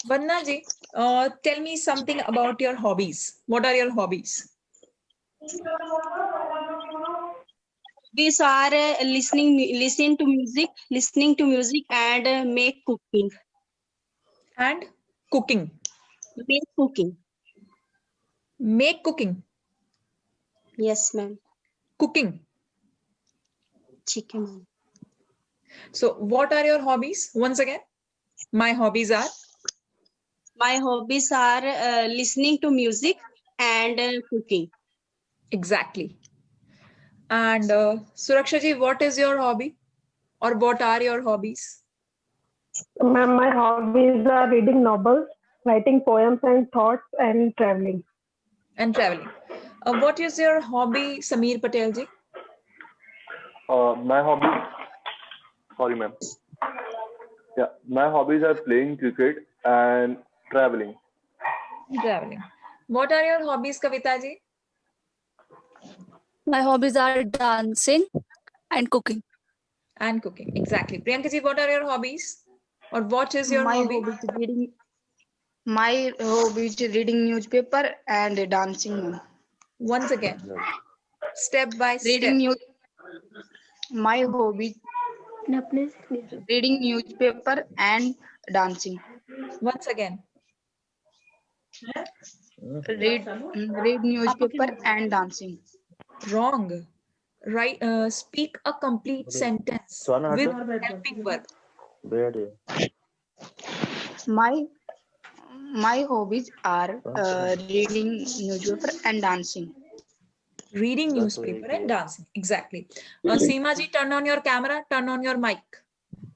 Vandana ji, tell me something about your hobbies. What are your hobbies? These are listening to music and make cooking. And cooking. Make cooking. Make cooking. Yes, ma'am. Cooking. Chicken. So what are your hobbies? Once again, my hobbies are? My hobbies are listening to music and cooking. Exactly. And Suraksha ji, what is your hobby? Or what are your hobbies? Ma'am, my hobbies are reading novels, writing poems and thoughts, and traveling. And traveling. What is your hobby, Sameer Patel ji? My hobby, sorry ma'am. Yeah, my hobbies are playing cricket and traveling. Traveling. What are your hobbies, Kavita ji? My hobbies are dancing and cooking. And cooking. Exactly. Priyanka ji, what are your hobbies? Or what is your hobby? My hobby is reading newspaper and dancing. Once again, step by step. Reading news. My hobby reading newspaper and dancing. Once again. Read newspaper and dancing. Wrong. Right. Speak a complete sentence with helping verb. My hobbies are reading newspaper and dancing. Reading newspaper and dancing. Exactly. Seema ji, turn on your camera, turn on your mic.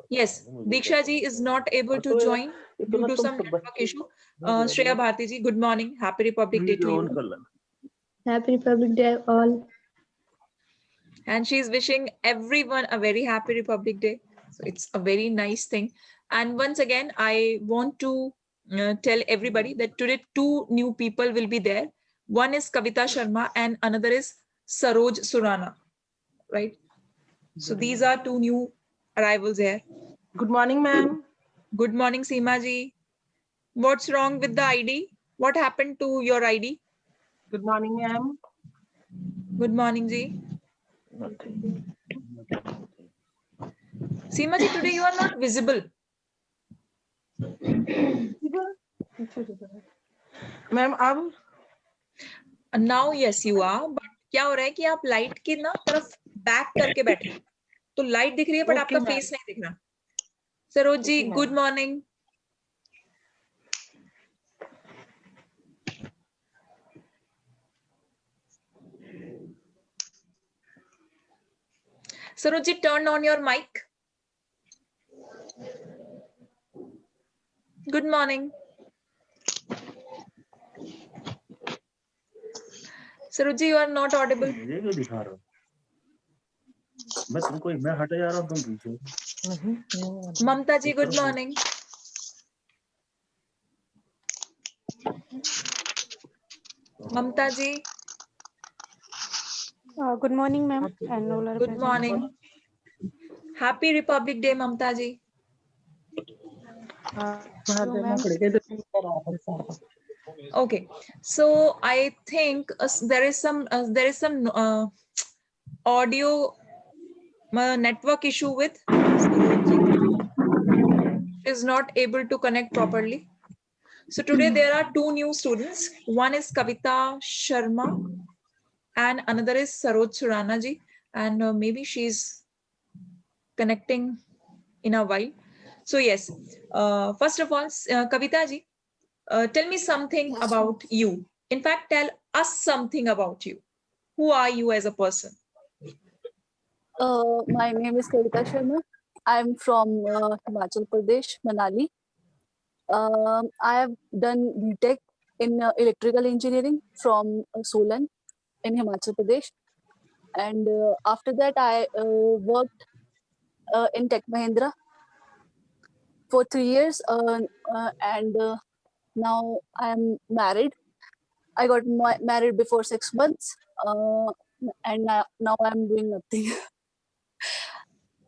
Yes, Diksha ji is not able to join due to some network issue. Shreya Bharti ji, good morning. Happy Republic Day to you. Happy Republic Day all. And she's wishing everyone a very happy Republic Day. So it's a very nice thing. And once again, I want to tell everybody that today 2 new people will be there. One is Kavita Sharma and another is Saroj Surana, right? So these are 2 new arrivals here. Good morning, ma'am. Good morning, Seema ji. What's wrong with the ID? What happened to your ID? Good morning, ma'am. Good morning, ji. Seema ji, today you are not visible. Ma'am अब Now yes you are, but क्या हो रहा है कि आप light की ना तरफ बैक करके बैठे हैं, तो लाइट दिख रही है बट आपका फेस नहीं दिख रहा. Saroj ji, good morning. Saroj ji, turn on your mic. Good morning. Saroj ji, you are not audible. Mamta ji, good morning. Mamta ji. Good morning, ma'am. Good morning. Happy Republic Day, Mamta ji. Okay, so I think there is some audio network issue with is not able to connect properly. So today there are 2 new students. One is Kavita Sharma and another is Saroj Surana ji, and maybe she's connecting in a while. So yes, first of all, Kavita ji, tell me something about you. In fact, tell us something about you. Who are you as a person? My name is Kavita Sharma. I'm from Himachal Pradesh, Manali. I have done BTech in electrical engineering from Solan in Himachal Pradesh. And after that, I worked in Tech Mahindra for 3 years. And now I am married. I got married before 6 months. and now I'm doing nothing.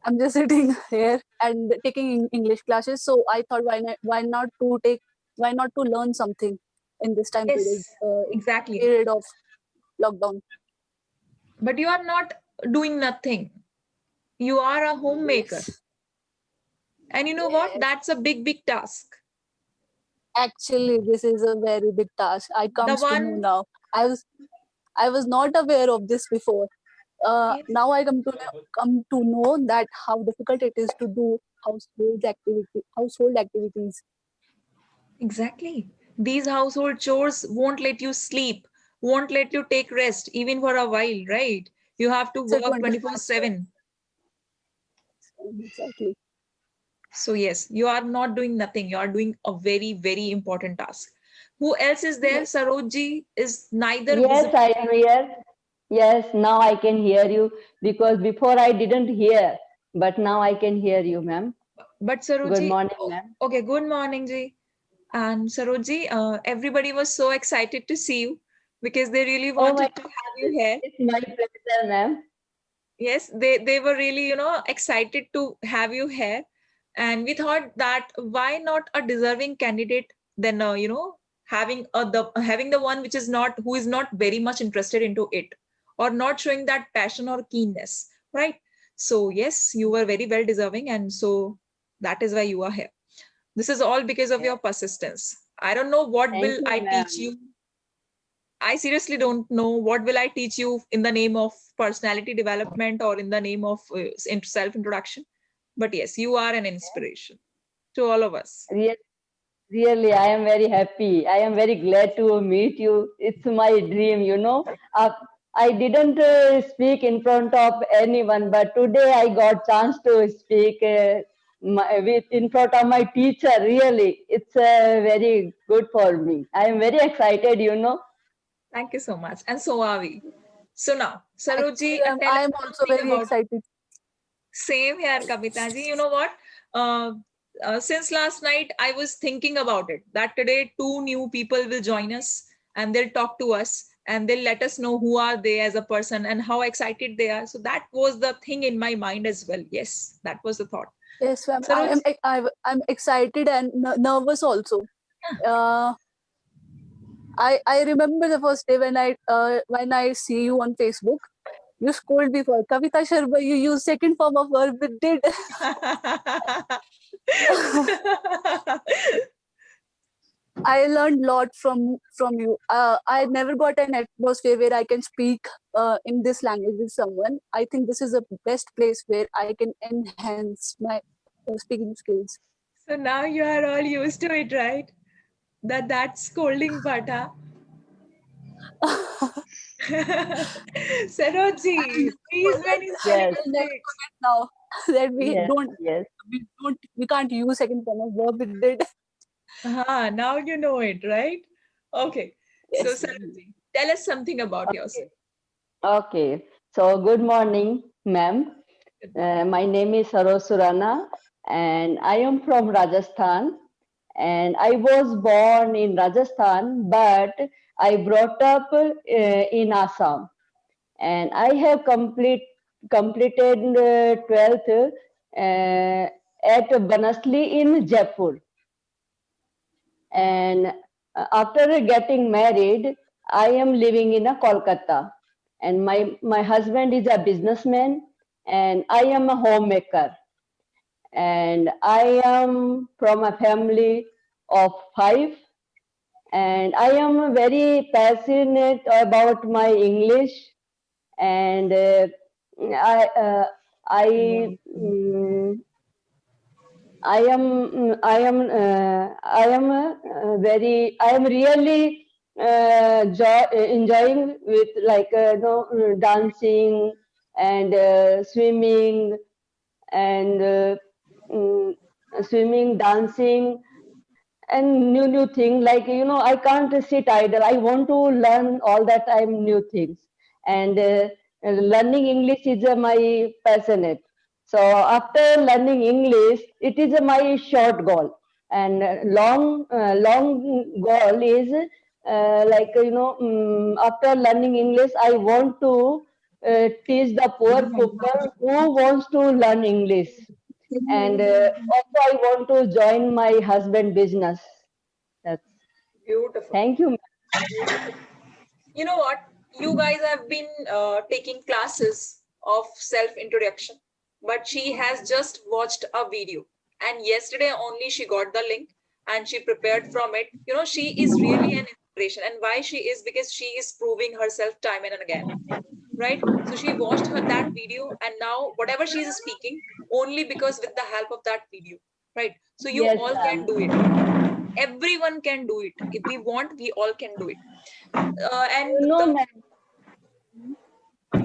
I'm just sitting here and taking English classes. So I thought, why not to learn something in this time period, Yes, exactly. period of lockdown. But you are not doing nothing. You are a homemaker. Yes. And you know what? That's a big, big task. Actually, this is a very big task. I comes to know one- now. I was not aware of this before. Yes. Now I come to know that how difficult it is to do household activities. Exactly. These household chores won't let you sleep, won't let you take rest, even for a while, right? You have to So work 24 24/7. Exactly. So yes, you are not doing nothing. You are doing a very, very important task. Who else is there? Yes. Sarojji is neither Yes, visible. I am here. Yes, now I can hear you because before I didn't hear, but now I can hear you, ma'am. But Good Sarojji, morning, ma'am. okay, good morning, Ji. And Sarojji, everybody was so excited to see you because they really Oh my, wanted to have you here. it's my pleasure, ma'am. Yes, they were really, excited to have you here. And we thought that why not a deserving candidate than, having the one which is not, who is not very much interested into it or not showing that passion or keenness, right? So yes, you were very well deserving. And so that is why you are here. This is all because of your persistence. I don't know what Thank will you, I ma'am. teach you. I seriously don't know what will I teach you in the name of personality development or in the name of self-introduction. But yes, you are an inspiration to all of us. Really, I am very happy. I am very glad to meet you. It's my dream, you know. I didn't speak in front of anyone, but today I got chance to speak in front of my teacher. Really, it's very good for me. I am very excited, you know. Thank you so much. And so are we. So now, Sarojji, Actually, tell I us am also something very about excited. same here, Kavita ji. You know what? Since last night, I was thinking about it that today two new people will join us and they'll talk to us and they'll let us know who are they as a person and how excited they are. So that was the thing in my mind as well. Yes, that was the thought. Yes, ma'am. Saroj, I'm excited and nervous also. I remember the first day when I see you on Facebook. You scold me for Kavita Sharma. You use second form of verb with did. I learned a lot from you. I never got an atmosphere where I can speak in this language with someone. I think this is the best place where I can enhance my speaking skills. So now you are all used to it, right? That scolding part, huh? Sarojji, please when you spelling Yes, I'll never mistakes. forget now that yes. we can't use second form of verb with did. Now you know it, right? Okay. So Yes. Sarojji, tell us something about yourself. Okay. So, good morning, ma'am. My name is Saroj Surana, and I am from Rajasthan. And I was born in Rajasthan, but I brought up in Assam. And I have completed 12th at Banasli in Jaipur. And after getting married, I am living in a Kolkata. And my husband is a businessman, and I am a homemaker. And I am from a family of 5, and I am very passionate about my English, and I uh, I mm, I am I am really enjoying with like dancing and swimming and swimming, dancing, and new thing. Like I can't sit idle. I want to learn all that time new things, and learning English is my passionate. So after learning English, it is my short goal, and long goal is after learning English, I want to teach the poor people who wants to learn English. And also I want to join my husband business. That's Beautiful. thank you. You know what? You guys have been taking classes of self-introduction, but she has just watched a video. And yesterday only she got the link and she prepared from it. You know, she is really an inspiration. And why she is? Because she is proving herself time and again, right? So she watched that video and now whatever she is speaking, only because with the help of that video, right? So you Yes, all can ma'am. do it. Everyone can do it. If we want, we all can do it. And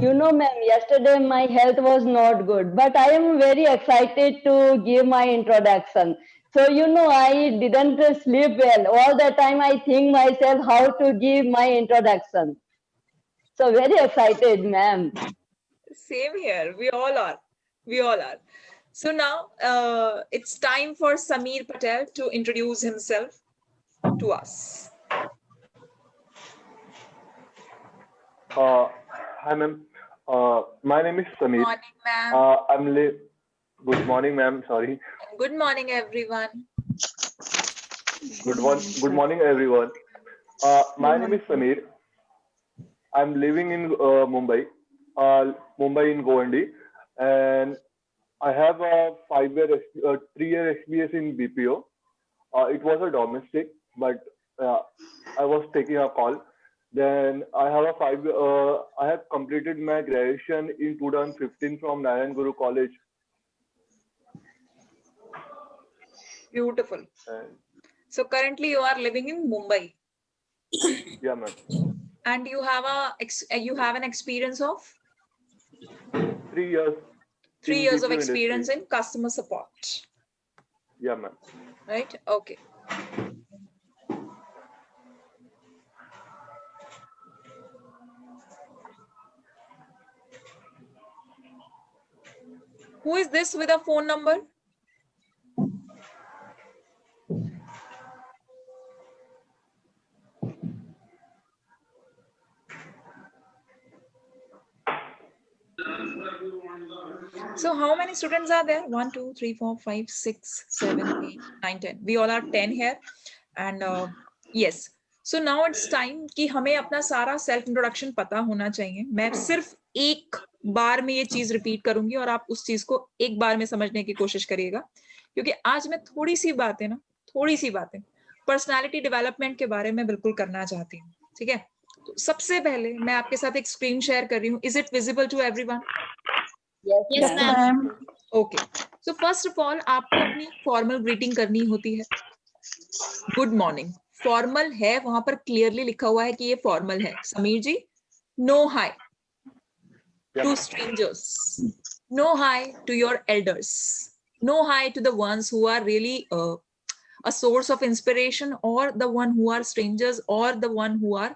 You know, ma'am, yesterday my health was not good, but I am very excited to give my introduction. So, you know, I didn't sleep well. All the time I think myself how to give my introduction. So very excited, ma'am. Same here. We all are. We all are. So now it's time for Sameer Patel to introduce himself to us. Hi, ma'am. My name is Sameer. Morning, ma'am. Good morning, ma'am. Sorry. Good morning, everyone. Good morning, everyone. My name is Sameer. I'm living in Mumbai, Mumbai in Govandi, and I have a 3-year experience in BPO. It was a domestic, but I was taking a call. Then I have I have completed my graduation in 2015 from Narayan Guru College. Beautiful. So currently you are living in Mumbai. Yeah, ma'am. And you have an experience of 3 years. 3 in years of BPO experience industry. in customer support. Yeah, ma'am. Right? Okay. Who is this with a phone number? So how many students are there? 1, 2, 3, 4, 5, 6, 7, 8, 9, 10. We all are 10 here. And yes. So now it's time कि हमें अपना सारा self introduction पता होना चाहिए. मैं सिर्फ एक बार में ये चीज रिपीट करूंगी और आप उस चीज को एक बार में समझने की कोशिश करिएगा. क्योंकि आज मैं थोड़ी सी बातें पर्सनालिटी डेवलपमेंट के बारे में बिल्कुल करना चाहती हूँ. ठीक है. तो सबसे पहले मैं आपके साथ एक स्क्रीन शेयर कर रही हूँ. Is it visible to everyone? Yes, ma'am. Okay. So first of all आपको अपनी फॉर्मल ग्रीटिंग करनी होती है. Good morning. फॉर्मल है, वहां पर क्लियरली लिखा हुआ है कि ये फॉर्मल है. Sameer ji, no hi to strangers, no hi to your elders, no hi to the ones who are really a source of inspiration, or the one who are strangers, or the one who are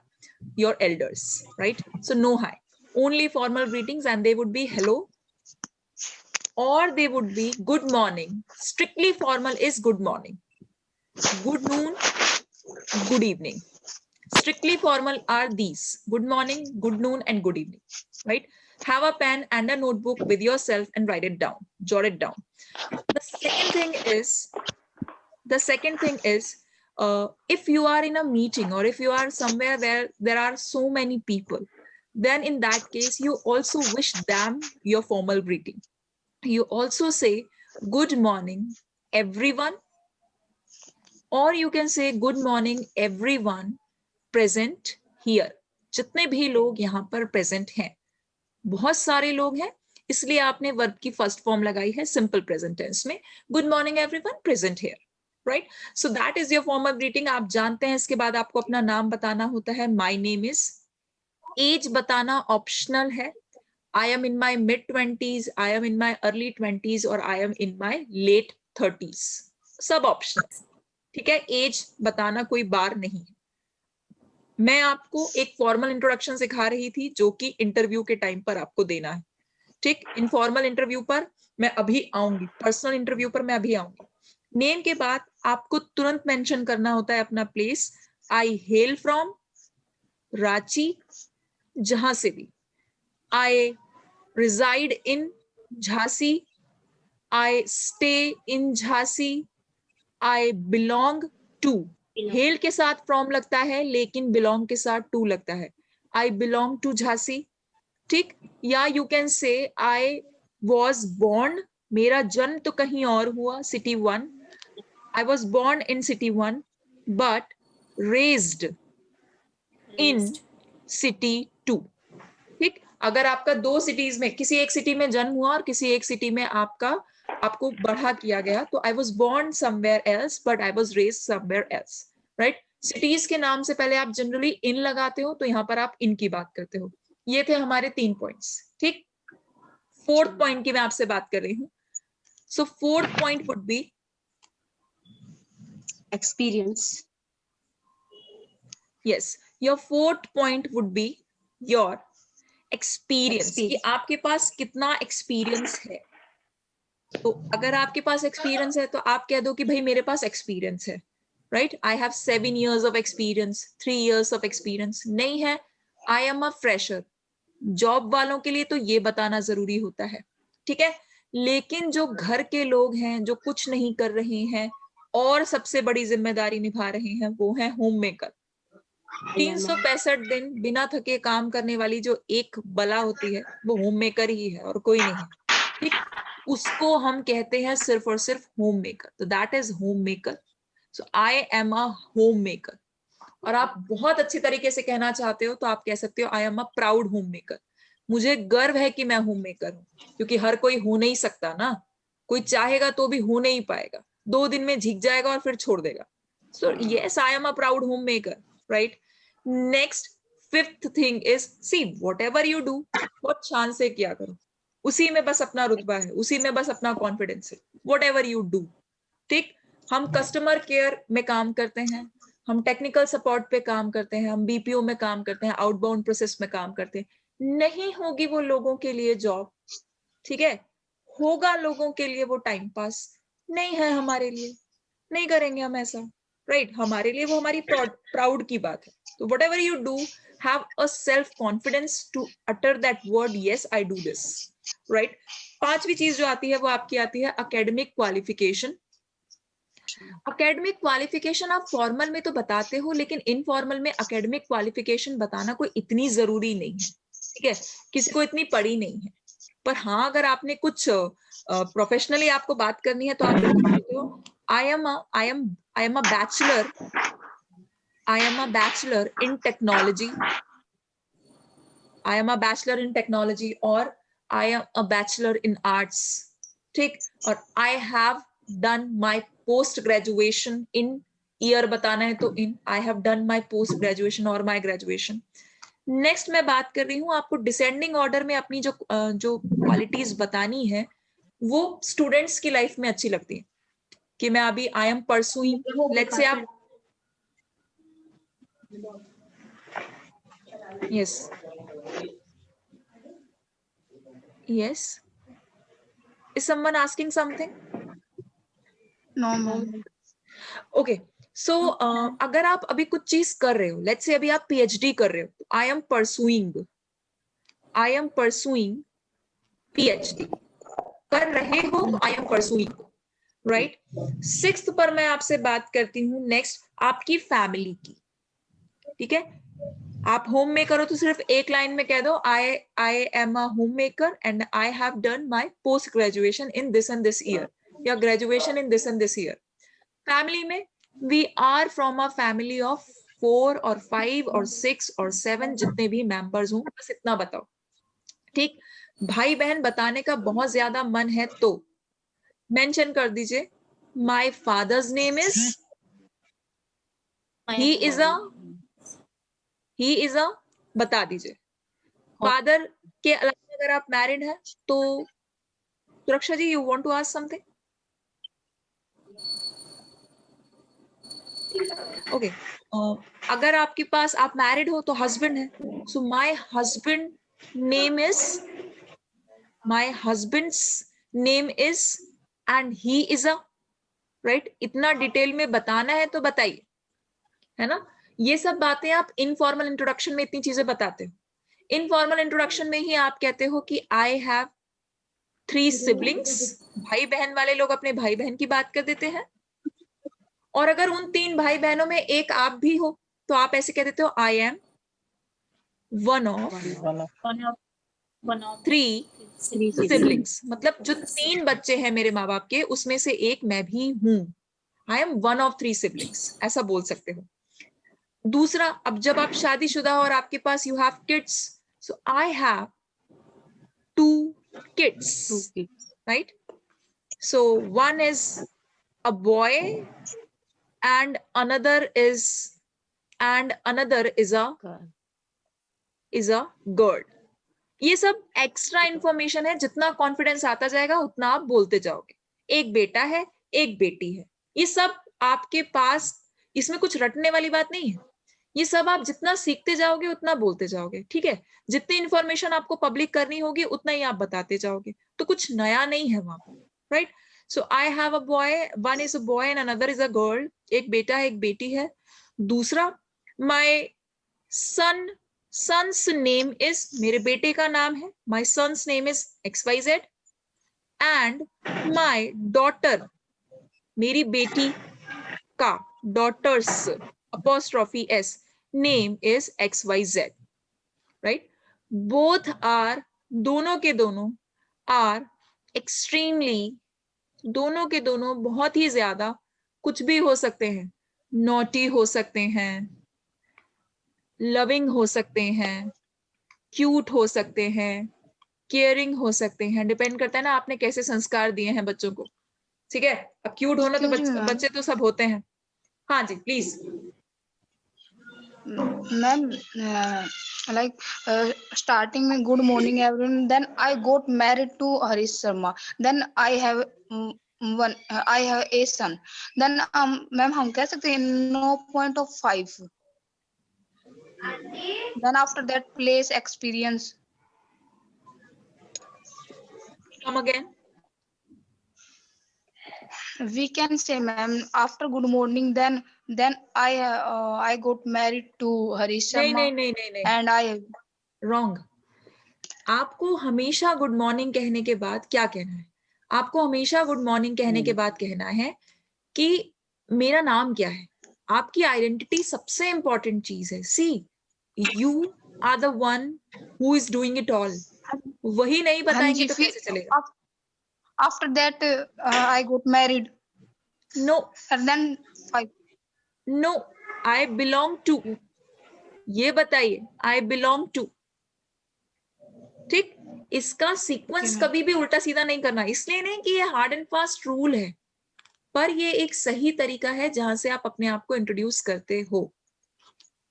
your elders, right? So no hi, only formal greetings, and they would be hello, or they would be good morning. Strictly formal is good morning, good noon, good evening. Strictly formal are these: good morning, good noon, and good evening, right? Have a pen and a notebook with yourself and write it down, jot it down. The second thing is, if you are in a meeting or if you are somewhere where there are so many people, then in that case, you also wish them your formal greeting. You also say, good morning, everyone, or you can say, good morning, everyone present here. जितने भी लोग यहाँ पर present हैं, बहुत सारे लोग हैं, इसलिए आपने वर्ब की फर्स्ट फॉर्म लगाई है सिंपल प्रेजेंट टेंस में. Good morning everyone present here, right? So that is your formal greeting. आप जानते हैं. इसके बाद आपको अपना नाम बताना होता है. My name is. एज बताना ऑप्शनल है. I am in my mid 20s, I am in my early 20s, और I am in my late 30s. सब ऑप्शनल. ठीक है. एज बताना कोई बार नहीं है. मैं आपको एक फॉर्मल इंट्रोडक्शन सिखा रही थी जो कि इंटरव्यू के टाइम पर आपको देना है. ठीक. इनफॉर्मल इंटरव्यू पर मैं अभी आऊंगी, पर्सनल इंटरव्यू पर मैं अभी आऊंगी. नेम के बाद आपको तुरंत मेंशन करना होता है अपना place. I hello from, Ranchi, जहां से भी. I reside in Jhansi, I stay in Jhansi, I belong to. Hello के साथ फ्रॉम लगता है लेकिन बिलोंग के साथ टू लगता है. I belong to Jhansi. ठीक. या you can say I was born, मेरा जन्म तो कहीं और हुआ, city 1. I was born in city 1 but raised in city 2. ठीक. अगर आपका दो सिटीज में, किसी एक सिटी में जन्म हुआ और किसी एक सिटी में आपको बढ़ा किया गया, तो I was born somewhere else but I was raised somewhere else, right? Cities के नाम से पहले आप जनरली इन लगाते हो, तो यहाँ पर आप इन की बात करते हो. ये थे हमारे 3 पॉइंट्स. ठीक. 4th पॉइंट की मैं आपसे बात कर रही हूँ. सो 4th point would be Experience. Yes, your 4th point would be your experience. कि आपके पास कितना एक्सपीरियंस है. तो अगर आपके पास एक्सपीरियंस है तो आप कह दो कि भाई मेरे पास एक्सपीरियंस है, right? I have 7 years of experience, 3 years of experience. नहीं है, I am a fresher. Job वालों के लिए तो ये बताना जरूरी होता है, ठीक है. लेकिन जो घर के लोग हैं, जो कुछ नहीं कर रहे हैं और सबसे बड़ी जिम्मेदारी निभा रहे हैं, वो है होम मेकर. 365 दिन बिना थके काम करने वाली जो एक बला होती है, वो होम मेकर ही है और कोई नहीं. ठीक. उसको हम कहते हैं सिर्फ और सिर्फ होम मेकर. तो that is home maker. So I am a home maker. और आप बहुत अच्छे तरीके से कहना चाहते हो तो आप कह सकते हो आई am a proud home maker. मुझे गर्व है कि मैं होम मेकर हूं, क्योंकि हर कोई हो नहीं सकता ना. कोई चाहेगा तो भी हो नहीं पाएगा. 2 दिन में झिक जाएगा और फिर छोड़ देगा. So yes, I am a proud home maker, right? Next 5th thing is, see whatever you do, बहुत शान से किया करो. उसी में बस अपना रुतबा है, उसी में बस अपना कॉन्फिडेंस है. Whatever you do. ठीक. हम कस्टमर केयर में काम करते हैं, हम टेक्निकल सपोर्ट पे काम करते हैं, हम बीपीओ में काम करते हैं, आउटबाउंड प्रोसेस में काम करते हैं. नहीं होगी वो लोगों के लिए जॉब, ठीक है. होगा लोगों के लिए वो टाइम पास. नहीं है हमारे लिए, नहीं करेंगे हम ऐसा, राइट? हमारे लिए वो हमारी प्राउड की बात है. तो whatever you do, have a self confidence to utter that word, yes I do this, right? 5वीं चीज जो आती है वो आपकी आती है academic qualification. academic qualification आप फॉर्मल में तो बताते हो, लेकिन इनफॉर्मल में academic qualification बताना कोई इतनी जरूरी नहीं है, ठीक है. किसी को इतनी पड़ी नहीं है. पर हाँ, अगर आपने कुछ प्रोफेशनली आपको बात करनी है तो आप बोलते हो I am a bachelor. I am a bachelor in technology. I am a bachelor in technology, or I am a bachelor in arts. ठीक. और I have done my post graduation in year बताना है तो in I have done my post graduation or my graduation. Next मैं बात कर रही हूँ, आपको डिसेंडिंग ऑर्डर में अपनी जो क्वालिटीज बतानी है वो स्टूडेंट्स की लाइफ में अच्छी लगती है. कि मैं अभी I am pursuing, let's say आप yes yes is someone asking something? No, ma'am. okay, so अगर आप अभी कुछ चीज कर रहे हो, लेट्स से अभी आप पीएचडी कर रहे हो, I am pursuing पीएचडी कर रहे हो तो I am pursuing, right? 6th पर मैं आपसे बात करती हूँ नेक्स्ट आपकी फैमिली की. ठीक है. आप होम मेकर हो तो सिर्फ एक लाइन में कह दो I am a home maker and I have done my post graduation in this and this year, या graduation in this and this year. Family में we are from a family of 4 और 5 और 6 और 7, जितने भी मेंबर्स हों, बस इतना बताओ. ठीक. भाई बहन बताने का बहुत ज्यादा मन है तो मेंशन कर दीजिए my father's name is, he is अ, बता दीजिए. फादर के अलावा अगर आप मैरिड हैं तो Suraksha ji, you want to ask something? Okay. अगर आपके पास आप मैरिड हो तो हस्बैंड है, so my husband's name is and he is a, right? इतना डिटेल में बताना है तो बताइए, है ना. ये सब बातें आप इनफॉर्मल इंट्रोडक्शन में इतनी चीजें बताते हो. इनफॉर्मल इंट्रोडक्शन में ही आप कहते हो कि आई हैव 3 सिबलिंग्स, भाई बहन वाले लोग अपने भाई बहन की बात कर देते हैं, और अगर उन 3 भाई बहनों में एक आप भी हो तो आप ऐसे कह देते हो I am one of 3 siblings, मतलब जो 3 बच्चे हैं मेरे माँ बाप के उसमें से एक मैं भी हूं, I am one of 3 siblings, ऐसा बोल सकते हो। दूसरा, अब जब आप शादीशुदा हो और आपके पास you have kids, so I have 2 kids, right? So one is a boy and another is a girl. ये सब एक्स्ट्रा इंफॉर्मेशन है, जितना कॉन्फिडेंस आता जाएगा उतना आप बोलते जाओगे। एक बेटा है, एक बेटी है, ये सब आपके पास, इसमें कुछ रटने वाली बात नहीं है, ये सब आप जितना सीखते जाओगे उतना बोलते जाओगे, ठीक है। जितनी इंफॉर्मेशन आपको पब्लिक करनी होगी उतना ही आप बताते जाओगे, तो कुछ नया नहीं है वहां पर, right. So I have a boy, one is a boy and another is a girl, एक बेटा है एक बेटी है। दूसरा, माय सन्स नेम इज, मेरे बेटे का नाम है, my son's name is XYZ, and my daughter, मेरी बेटी का, daughter's apostrophe S name is XYZ, right? Both are, दोनों के दोनों are extremely, दोनों के दोनों बहुत ही ज्यादा कुछ भी हो सकते हैं, naughty हो सकते हैं, loving हो सकते हैं, cute हो सकते हैं, caring हो सकते हैं, डिपेंड करता है ना आपने कैसे संस्कार दिए हैं बच्चों को, ठीक है। अब क्यूट होना तो बच्चे तो सब होते हैं। हाँ जी प्लीज। मैम like starting में good morning everyone, then I got married to Harish Sharma, then I have a son, then ma'am हम कह सकते हैं 0.5, then after that place experience. Come again. We can say ma'am after good morning, then I got married to Harish Sharma. नहीं and I wrong. आपको हमेशा good morning कहने के बाद क्या कहना है? आपको हमेशा गुड मॉर्निंग कहने के बाद कहना है कि मेरा नाम क्या है। आपकी आइडेंटिटी सबसे इंपॉर्टेंट चीज है। See you are the one who is doing it all, वही नहीं बताएंगे तो कैसे चलेगा? After that I got married. No. And then 5. No, I belong to, ये बताइए I belong to, ठीक। इसका सीक्वेंस कभी भी उल्टा सीधा नहीं करना, इसलिए नहीं कि ये हार्ड एंड फास्ट रूल है, पर ये एक सही तरीका है जहां से आप अपने आप को इंट्रोड्यूस करते हो,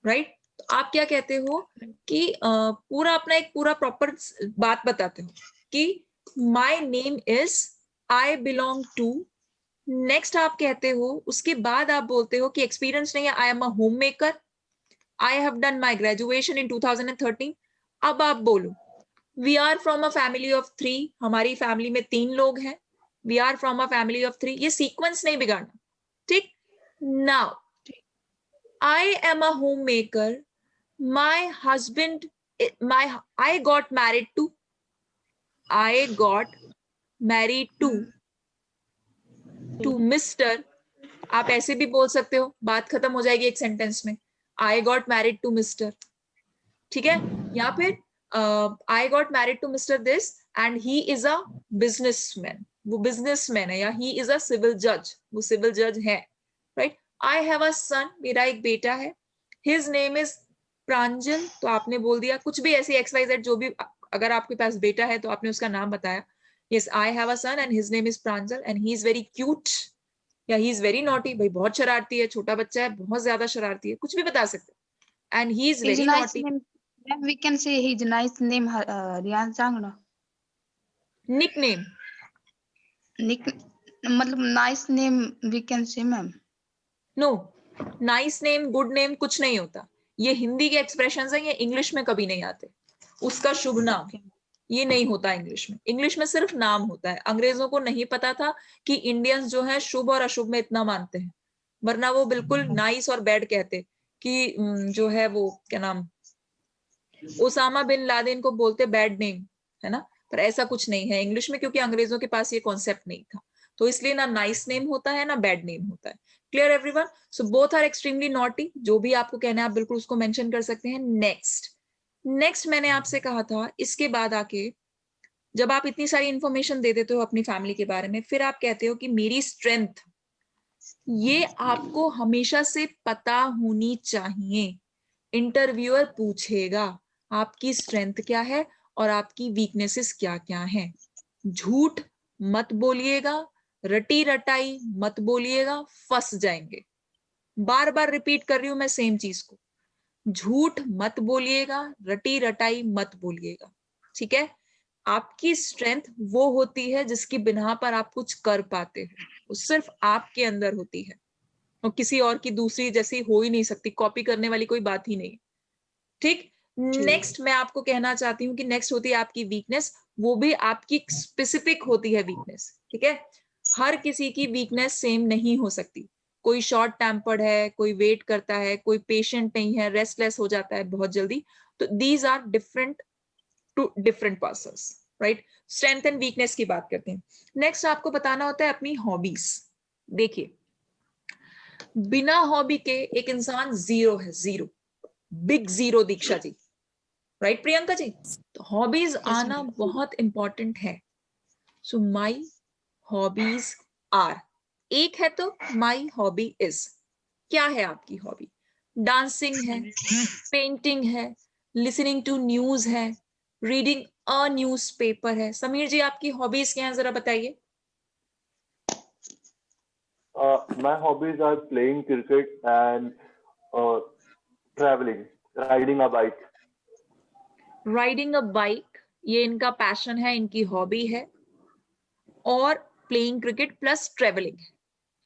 राइट। तो आप क्या कहते हो कि पूरा अपना एक पूरा प्रॉपर बात बताते हो कि my name is, I belong to, next आप कहते हो, उसके बाद आप बोलते हो कि एक्सपीरियंस नहीं है, I am a home maker, I have done my graduation in 2013। अब आप बोलो we are from a family of 3, हमारी फैमिली में 3 लोग हैं, we are from a family of 3, ये सीक्वेंस नहीं बिगाड़ना, ठीक। Now I am a home maker, my husband, I got married to, I got married to Mr. आप ऐसे भी बोल सकते हो, बात खत्म हो जाएगी एक सेंटेंस में, I got married to Mr. ठीक है। या फिर I got married to Mr. this and he is a businessman, वो businessman है, या he is a civil judge, वो civil judge है, right? I have a son, मेरा एक बेटा है, his name is प्रांजल, तो आपने बोल दिया कुछ भी ऐसी XYZ, जो भी, अगर आपके पास बेटा है तो आपने उसका नाम बताया, yes I have a son and his name is Pranjal and he is very cute, या he is very naughty, भाई बहुत शरारती है, छोटा बच्चा है, बहुत ज्यादा शरारती है, कुछ भी बता सकते हैं, and he is very naughty. We can say his nice name Riyan Sangna. Nickname. मतलब nice name we can say ma'am. No, nice name, good name कुछ नहीं होता, ये हिंदी के एक्सप्रेशंस हैं, ये इंग्लिश में कभी नहीं आते। उसका शुभ नाम ये नहीं होता इंग्लिश में, इंग्लिश में सिर्फ नाम होता है। अंग्रेजों को नहीं पता था कि इंडियंस जो है शुभ और अशुभ में इतना मानते हैं, वरना वो बिल्कुल नाइस और बैड कहते कि जो है वो क्या नाम, ओसामा बिन लादेन को बोलते बैड नेम, है ना, पर ऐसा कुछ नहीं है इंग्लिश में, क्योंकि अंग्रेजों के पास ये कॉन्सेप्ट नहीं था, तो इसलिए ना नाइस नेम होता है ना बैड नेम होता है। Clear everyone? So both are extremely naughty. जो भी आपको कहना है आप बिल्कुल उसको मेंशन कर सकते हैं। नेक्स्ट मैंने आपसे कहा था, इसके बाद आके जब आप इतनी सारी इंफॉर्मेशन दे देते हो अपनी फैमिली के बारे में, फिर आप कहते हो कि मेरी स्ट्रेंथ, ये आपको हमेशा से पता होनी चाहिए। इंटरव्यूअर पूछेगा आपकी स्ट्रेंथ क्या है और आपकी वीकनेसेस क्या क्या हैं। झूठ मत बोलिएगा, रटी रटाई मत बोलिएगा, फंस जाएंगे। बार बार रिपीट कर रही हूं मैं सेम चीज को, झूठ मत बोलिएगा, रटी रटाई मत बोलिएगा, ठीक है? आपकी स्ट्रेंथ वो होती है जिसकी बिना पर आप कुछ कर पाते हो, वो सिर्फ आपके अंदर होती है और किसी और की दूसरी जैसी हो ही नहीं सकती, कॉपी करने वाली कोई बात ही नहीं। ठीक, नेक्स्ट मैं आपको कहना चाहती हूँ कि नेक्स्ट होती है आपकी वीकनेस, वो भी आपकी स्पेसिफिक होती है वीकनेस, ठीक है? हर किसी की वीकनेस सेम नहीं हो सकती। कोई शॉर्ट टेम्पर्ड है, कोई वेट करता है, कोई पेशेंट नहीं है, रेस्टलेस हो जाता है बहुत जल्दी, तो these are different to different persons, right? Strength and weakness की बात करते हैं। नेक्स्ट आपको बताना होता है अपनी हॉबीज। देखिए, बिना हॉबी के एक इंसान जीरो है, zero, big zero. Diksha ji, right? Priyanka ji, तो हॉबीज आना बहुत इंपॉर्टेंट है। सो माई हॉबीज आर, एक है तो माई हॉबी इज, क्या है आपकी हॉबी? डांसिंग है, पेंटिंग है, लिसनिंग टू न्यूज है, रीडिंग अ न्यूज़पेपर है। समीर जी, आपकी हॉबीज क्या है, जरा बताइए। My hobbies are playing cricket and traveling, riding a bike. Riding a bike, ये इनका पैशन है, इनकी हॉबी है, और प्लेइंग क्रिकेट प्लस ट्रेवलिंग।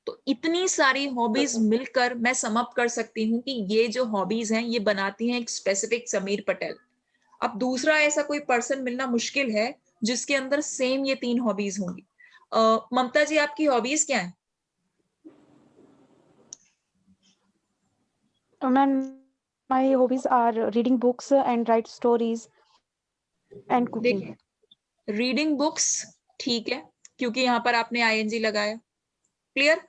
तो इतनी सारी हॉबीज मिलकर मैं सम अप कर सकती हूँ कि ये जो हॉबीज हैं ये बनाती हैं एक स्पेसिफिक समीर पटेल। अब दूसरा ऐसा कोई पर्सन मिलना मुश्किल है जिसके अंदर सेम ये तीन हॉबीज होंगी। ममता जी, आपकी हॉबीज क्या है? Ma'am, my hobbies are reading books and write stories and cooking. देखिए, रीडिंग बुक्स ठीक है, क्योंकि यहाँ पर आपने आईएनजी लगाया। क्लियर?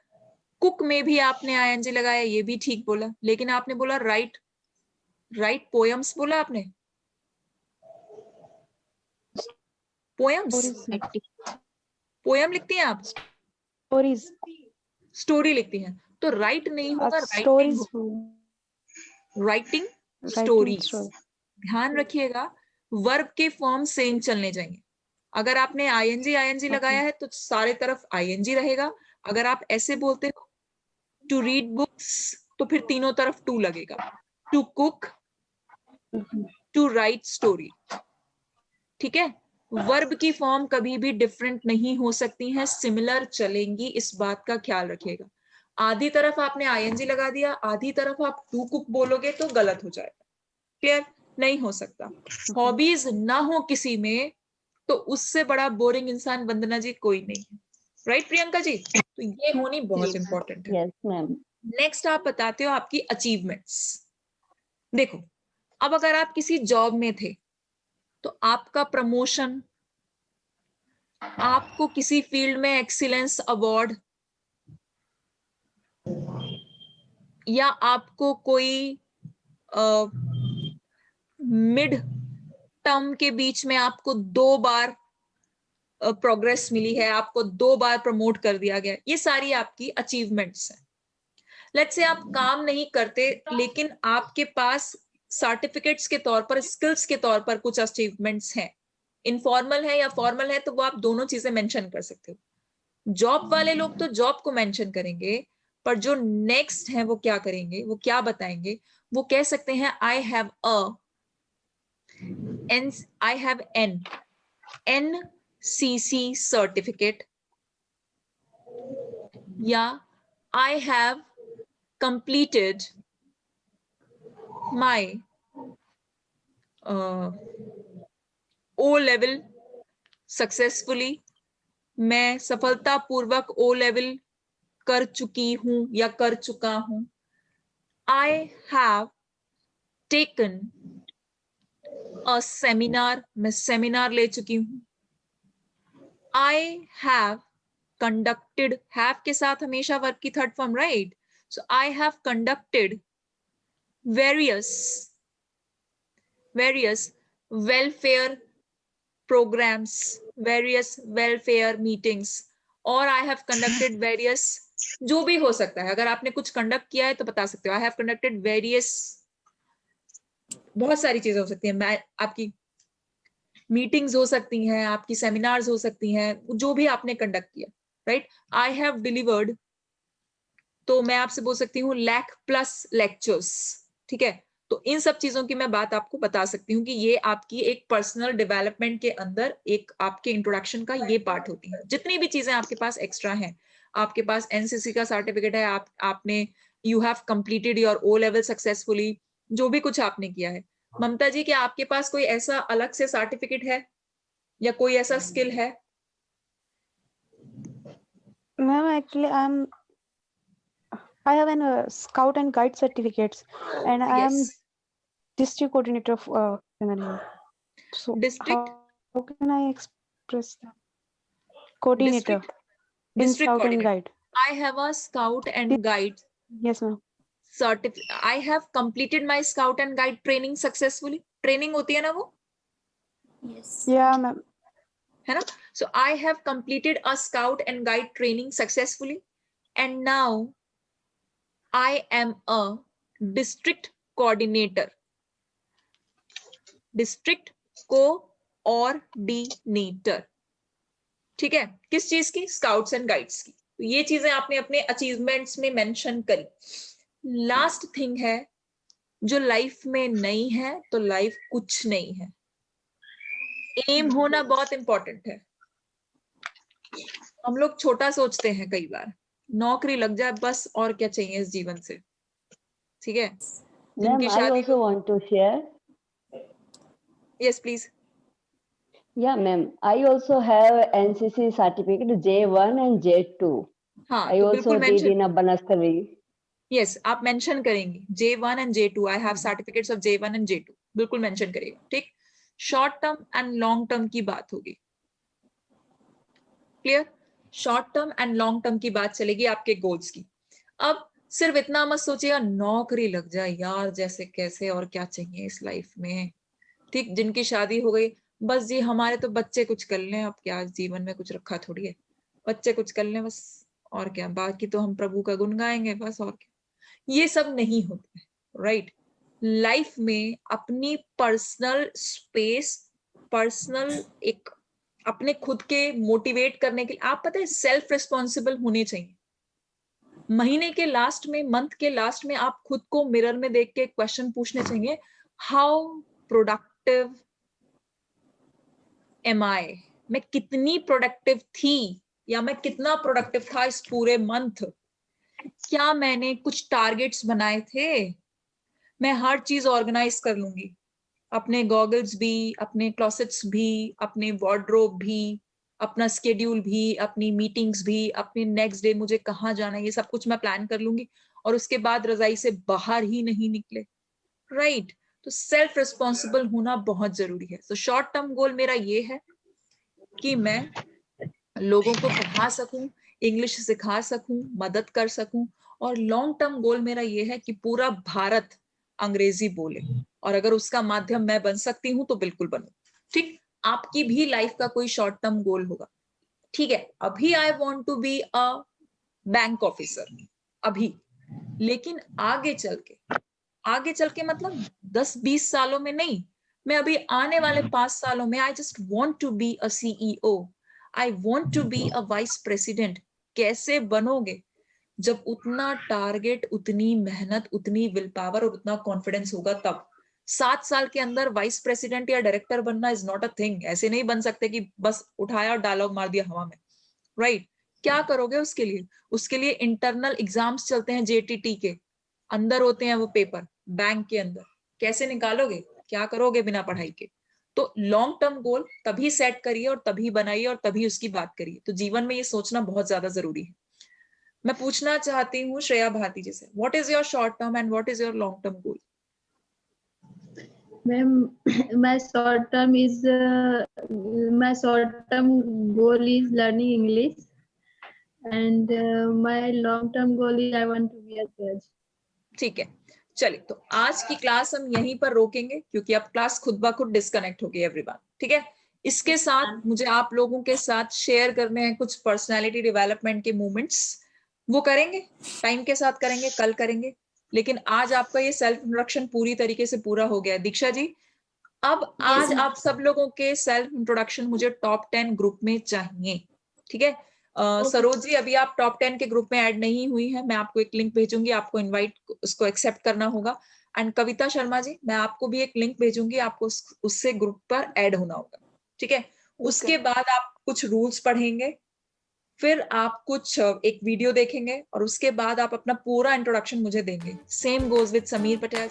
कुक में भी आपने आईएनजी लगाया, ये भी ठीक बोला, लेकिन आपने बोला राइट पोएम्स बोला आपने। पोएम्स, पोएम लिखती हैं आप? स्टोरी लिखती हैं, तो राइट नहीं होगा, राइटिंग स्टोरीज। ध्यान रखिएगा, वर्ब के फॉर्म सेम चलने जाएंगे। अगर आपने आईएनजी लगाया है तो सारे तरफ आईएनजी रहेगा। अगर आप ऐसे बोलते हो टू रीड बुक्स तो फिर तीनों तरफ टू लगेगा। To cook, to write story, ठीक है? वर्ब की फॉर्म कभी भी डिफरेंट नहीं हो सकती हैं, सिमिलर चलेंगी, इस बात का ख्याल रखिएगा। आधी तरफ आपने आईएनजी लगा दिया, आधी तरफ आप टू कुक बोलोगे तो गलत हो जाएगा। क्लियर? नहीं हो सकता। हॉबीज ना हो किसी में तो उससे बड़ा बोरिंग इंसान वंदना जी कोई नहीं है। राइट प्रियंका जी? तो ये होनी बहुत इंपॉर्टेंट है। Yes ma'am. नेक्स्ट आप बताते हो आपकी अचीवमेंट्स। देखो, अब अगर आप किसी जॉब में थे तो आपका प्रमोशन, आपको किसी फील्ड में एक्सीलेंस अवार्ड, या आपको कोई मिड टर्म के बीच में आपको 2 बार प्रोग्रेस मिली है, आपको 2 बार प्रमोट कर दिया गया, ये सारी आपकी अचीवमेंट्स हैं। लेट्स से आप काम नहीं करते लेकिन आपके पास सर्टिफिकेट्स के तौर पर, स्किल्स के तौर पर कुछ अचीवमेंट्स हैं, इनफॉर्मल है या फॉर्मल है, तो वो आप दोनों चीजें मेंशन कर सकते हो। जॉब वाले लोग तो जॉब को मेंशन करेंगे, पर जो नेक्स्ट है वो क्या करेंगे, वो क्या बताएंगे? वो कह सकते हैं I have an NCC certificate, या I have completed my O level successfully, मैं सफलतापूर्वक O level कर चुकी हूं या कर चुका हूं। I have taken a seminar, मैं सेमिनार ले चुकी हूँ. I have conducted, have के साथ हमेशा वर्ब की third form, right? So I have conducted various welfare programs, various welfare meetings, और I have conducted various, जो भी हो सकता है. अगर आपने कुछ कंडक्ट किया है तो बता सकते हो. I have conducted various, बहुत सारी चीजें हो सकती हैं. मैं आपकी मीटिंग्स हो सकती हैं, आपकी सेमिनार्स हो सकती हैं, जो भी आपने कंडक्ट किया, राइट? आई हैव डिलीवर्ड, तो मैं आपसे बोल सकती हूँ लैक प्लस लेक्चर्स, ठीक है? तो इन सब चीजों की मैं बात आपको बता सकती हूँ कि ये आपकी एक पर्सनल डेवलपमेंट के अंदर एक आपके इंट्रोडक्शन का ये पार्ट होती है. जितनी भी चीजें आपके पास एक्स्ट्रा हैं, आपके पास एनसीसी का सर्टिफिकेट है, आपने you have completed your O level successfully, जो भी कुछ आपने किया है. ममता जी, क्या आपके पास कोई ऐसा अलग से सर्टिफिकेट है या कोई ऐसा स्किल है? Ma'am, actually, I have an scout and guide certificates, and I am Yes. district coordinator of Bangalore. So District? how can I express that? Coordinator in District scout and coordinator. guide. I have a scout and guide Yes, ma'am. certificate. I have completed my scout and guide training successfully. Training होती है ना वो? Yeah, ma'am. है ना? So I have completed a scout and guide training successfully, and now I am a district coordinator. District coordinator. ठीक है? किस चीज की? स्काउट्स एंड गाइड्स की. तो ये चीजें आपने अपने अचीवमेंट्स में मेंशन करी. लास्ट थिंग है, जो लाइफ में नहीं है तो लाइफ कुछ नहीं है. एम होना बहुत इंपॉर्टेंट है. हम लोग छोटा सोचते हैं कई बार, नौकरी लग जाए बस, और क्या चाहिए इस जीवन से, ठीक है? Ma'am, I also want to share. Yes, please. Yeah, ma'am. I also have NCC certificate J1 and J2. हाँ, I तो also बिल्कुल did mention. in a Banastali. Yes, आप मेंशन करेंगी J1 and J2. I have certificates of J1 and J2. बिल्कुल mention करिएगा, ठीक? Short term and long term की बात होगी. Clear? Short term and long term की बात चलेगी आपके गोल्स की. अब सिर्फ इतना मत सोचिएगा नौकरी लग जाए यार जैसे कैसे, और क्या चाहिए इस लाइफ में, ठीक? जिनकी शादी हो गई, बस जी हमारे तो बच्चे कुछ कर लें, अब क्या जीवन में कुछ रखा थोड़ी है, बच्चे कुछ कर लें बस, और क्या, बाकी तो हम प्रभु का गुण गाएंगे बस, और क्या. ये सब नहीं होता है, राइट? लाइफ में अपनी पर्सनल स्पेस, पर्सनल एक अपने खुद के मोटिवेट करने के लिए आप पता है सेल्फ रिस्पॉन्सिबल होने चाहिए. महीने के लास्ट में, मंथ के लास्ट में आप खुद को मिरर में देख के क्वेश्चन पूछने चाहिए, हाउ प्रोडक्टिव एम आई? मैं कितनी प्रोडक्टिव थी या मैं कितना प्रोडक्टिव था इस पूरे मंथ? क्या मैंने कुछ टारगेट्स बनाए थे? मैं हर चीज ऑर्गेनाइज कर लूंगी, अपने गॉगल्स भी, अपने क्लोसेट्स भी, अपने वार्डरोब भी, अपना स्केड्यूल भी, अपनी मीटिंग्स भी, अपने नेक्स्ट डे मुझे कहाँ जाना है, ये सब कुछ मैं प्लान कर लूंगी, और उसके बाद रजाई से बाहर ही नहीं निकले, राइट? तो सेल्फ रिस्पॉन्सिबल होना बहुत जरूरी है. तो शॉर्ट टर्म गोल मेरा ये है कि मैं लोगों को पढ़ा सकूं, इंग्लिश सिखा सकूं, मदद कर सकूं, और लॉन्ग टर्म गोल मेरा ये है कि पूरा भारत अंग्रेजी बोले, और अगर उसका माध्यम मैं बन सकती हूं तो बिल्कुल बनूं. ठीक? आपकी भी लाइफ का कोई शॉर्ट टर्म गोल होगा, ठीक है? अभी I want to be a bank officer, अभी, लेकिन आगे चल के मतलब 10-20 सालों में नहीं, मैं अभी आने वाले 5 सालों में I just want to be a CEO, I want to be a vice president. कैसे बनोगे? जब उतना टारगेट, उतनी मेहनत, उतनी विल पावर और उतना कॉन्फिडेंस होगा तब. 7 साल के अंदर वाइस प्रेसिडेंट या डायरेक्टर बनना इज नॉट अ थिंग. ऐसे नहीं बन सकते कि बस उठाया और डायलॉग मार दिया हवा में, राइट? क्या करोगे उसके लिए? उसके लिए इंटरनल एग्जाम्स चलते हैं जेटीटी के, अंदर होते हैं वो पेपर बैंक के अंदर. कैसे निकालोगे? क्या करोगे बिना पढ़ाई के? तो लॉन्ग टर्म गोल तभी सेट करिए और तभी बनाइए और तभी उसकी बात करिए. तो जीवन में ये सोचना बहुत ज्यादा जरूरी है. मैं पूछना चाहती हूँ श्रेया भारती जी से, what is your short term and what is your long term goal? Ma'am, my short term goal is learning English, and my long term goal is I want to be a judge. ठीक है, चलिए तो आज की class हम यहीं पर रोकेंगे क्योंकि अब क्लास खुद ब खुद डिस्कनेक्ट हो गई एवरीवन, ठीक है। इसके साथ मुझे आप लोगों के साथ शेयर करने हैं कुछ पर्सनालिटी डेवलपमेंट के मोमेंट्स, वो करेंगे, टाइम के साथ करेंगे, कल करेंगे, लेकिन आज आपका ये सेल्फ इंट्रोडक्शन पूरी तरीके से पूरा हो गया है। दीक्षा जी, अब आज आप सब लोगों के सेल्फ इंट्रोडक्शन मुझे टॉप 10 ग्रुप में चाहिए, ठीक है। सरोज जी, अभी आप टॉप 10 के ग्रुप में ऐड नहीं हुई है, मैं आपको एक लिंक भेजूंगी, आपको इनवाइट उसको एक्सेप्ट करना होगा। एंड कविता शर्मा जी, मैं आपको भी एक लिंक भेजूंगी, आपको उससे ग्रुप पर ऐड होना होगा, ठीक है। उसके बाद आप कुछ रूल्स पढ़ेंगे, फिर आप कुछ एक वीडियो देखेंगे और उसके बाद आप अपना पूरा इंट्रोडक्शन मुझे देंगे। Same goes with Sameer Patel.